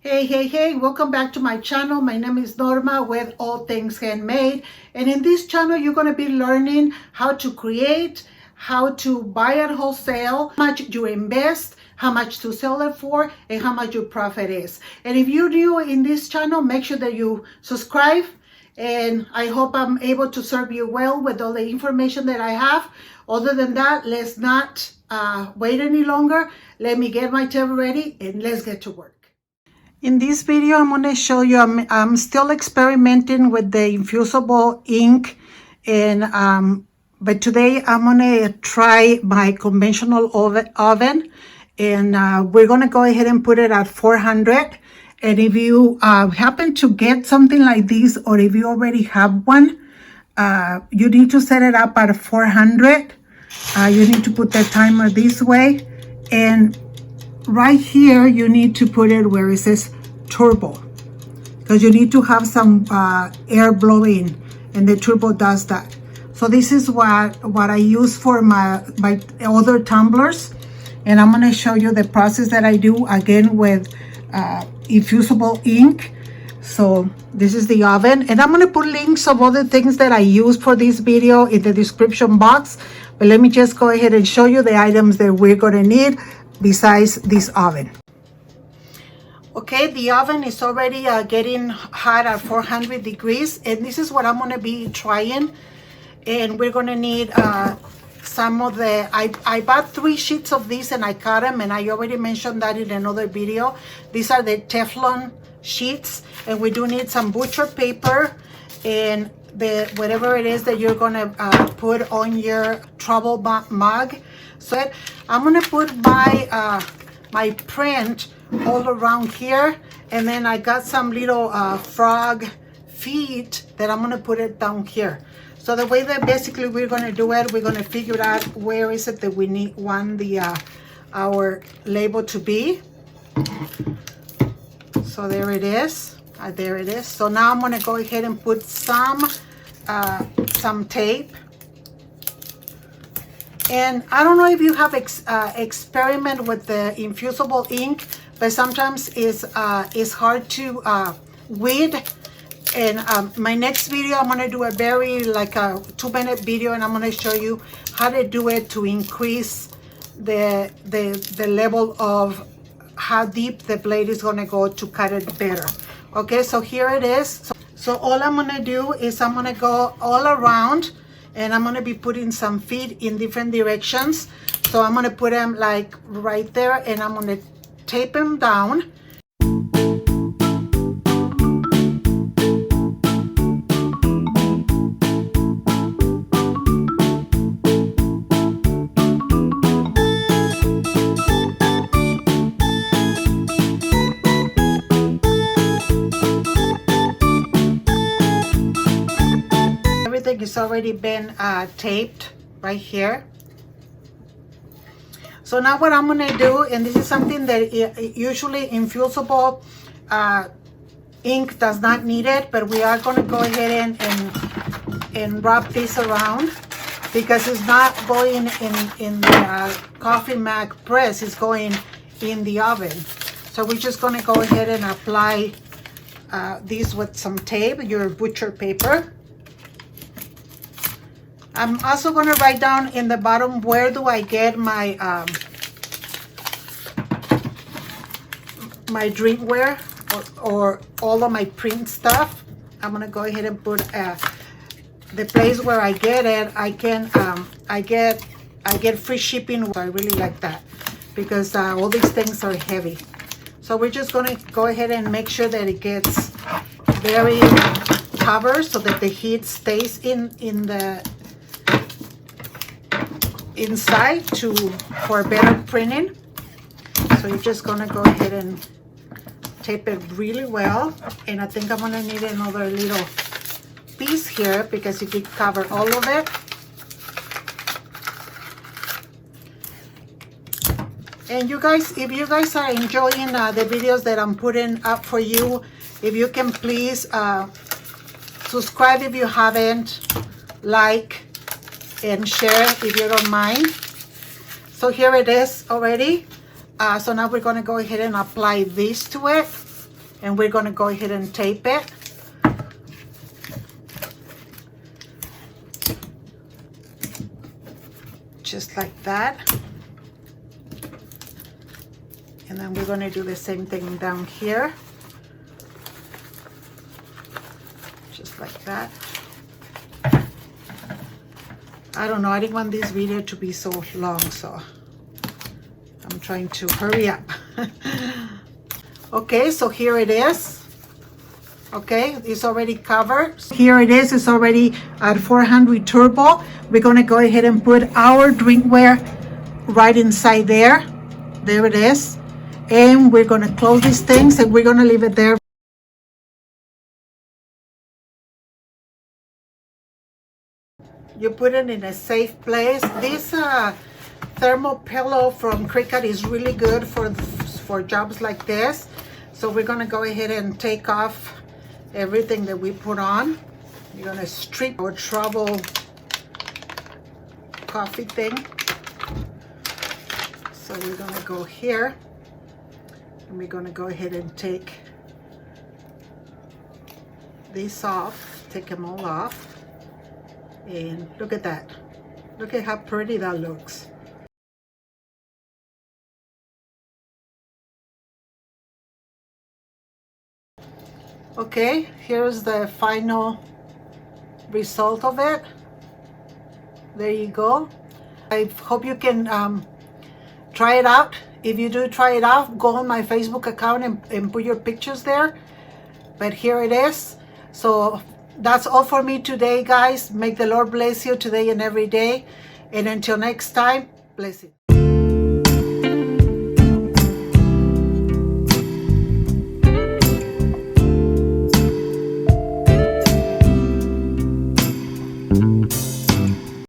Hey, welcome back to my channel. My name is Norma with All Things Handmade. And in this channel, you're going to be learning how to create, how to buy at wholesale, how much you invest, how much to sell it for, and how much your profit is. And if you're new in this channel, make sure that you subscribe. And I hope I'm able to serve you well with all the information that I have. Other than that, let's not wait any longer. Let me get my table ready and let's get to work. In this video, I'm going to show you, I'm still experimenting with the Infusible ink, and but today I'm going to try my conventional oven, and we're going to go ahead and put it at 400. And if you happen to get something like this, or if you already have one, you need to set it up at 400. You need to put the timer this way, and right here you need to put it where it says turbo, because you need to have some air blowing, and the turbo does that. So this is what I use for my other tumblers, and I'm going to show you the process that I do again with Infusible ink. So this is the oven, and I'm going to put links of other things that I use for this video in the description box, but let me just go ahead and show you the items that we're going to need besides this oven. Okay, the oven is already getting hot at 400 degrees, and this is what I'm going to be trying. And we're going to need some of the, I bought 3 sheets of this and I cut them, and I already mentioned that in another video. These are the Teflon sheets, and we do need some butcher paper and the whatever it is that you're going to put on your travel mug. So I'm going to put my print all around here, and then I got some little frog feet that I'm going to put it down here. So the way that basically we're going to do it, we're going to figure out where is it that we want the our label to be. So there it is. There it is. So now I'm going to go ahead and put some tape. And I don't know if you have experiment with the Infusible ink, but sometimes it's hard to weed. And my next video, I'm going to do a very like a 2-minute video, and I'm going to show you how to do it to increase the level of how deep the blade is going to go to cut it better. Okay, so here it is. So all I'm going to do is I'm going to go all around, and I'm going to be putting some feet in different directions. So I'm going to put them like right there, and I'm going to tape them down. It's already been taped right here. So now what I'm going to do, and this is something that usually Infusible ink does not need it, but we are going to go ahead and wrap this around, because it's not going in the coffee mag press, it's going in the oven. So we're just going to go ahead and apply this with some tape, your butcher paper. I'm also going to write down in the bottom where do I get my my drinkware or all of my print stuff. I'm going to go ahead and put the place where I get it. I get free shipping. I really like that, because all these things are heavy. So we're just going to go ahead and make sure that it gets very covered so that the heat stays in the inside for better printing. So you're just gonna go ahead and tape it really well, and I think I'm gonna need another little piece here, because if you cover all of it. And you guys, if you guys are enjoying the videos that I'm putting up for you, if you can please subscribe if you haven't, like and share if you don't mind. So here it is already. So now we're going to go ahead and apply this to it. and we're going to go ahead and tape it. Just like that. And then we're going to do the same thing down here. Just like that. I don't know, I didn't want this video to be so long, so I'm trying to hurry up. Okay, so here it is. Okay, it's already covered. Here it is, it's already at 400 turbo. We're gonna go ahead and put our drinkware right inside there. There it is. And we're gonna close these things and we're gonna leave it there. You put it in a safe place. This thermal pillow from CRICUT is really good for jobs like this. So we're gonna go ahead and take off everything that we put on. We're gonna strip our travel coffee thing. So we're gonna go here and we're gonna go ahead and take these off, take them all off. And look at that. Look at how pretty that looks. Okay, here's the final result of it. There you go. I hope you can try it out. If you do try it out, go on my Facebook account and put your pictures there. But here it is. So that's all for me today, guys. Make the Lord bless you today and every day. And until next time, blessings.